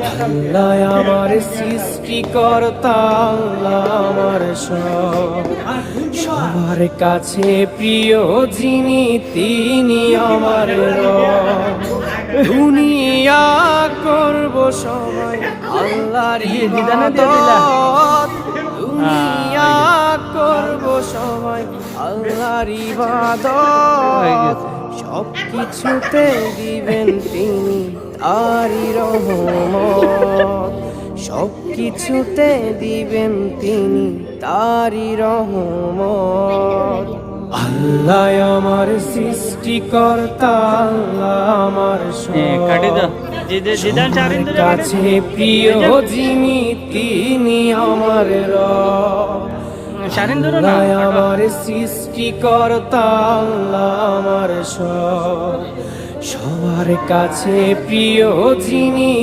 আল্লাহ আমার সৃষ্টিকর্তা, আল্লাহ আমার সবার কাছে প্রিয় যিনি, তিনি আমার রব। দুনিয়া করব সবাই আল্লাহর ইবাদত, দুনিয়া করব সবাই আল্লাহর ইবাদত। সব কিছুতে দিবেন তিনি তারি রহমত, সব কিছুতে দিবেন তিনি তারি রহমত। আল্লাহ আমার সৃষ্টিকর্তা, আল্লাহ আমার সবার কাছে প্রিয় যিনি, তিনি আমার রব। আল্লাহ আমার সৃষ্টিকর্তা, আল্লাহ আমার সবার কাছে প্রিয় যিনি।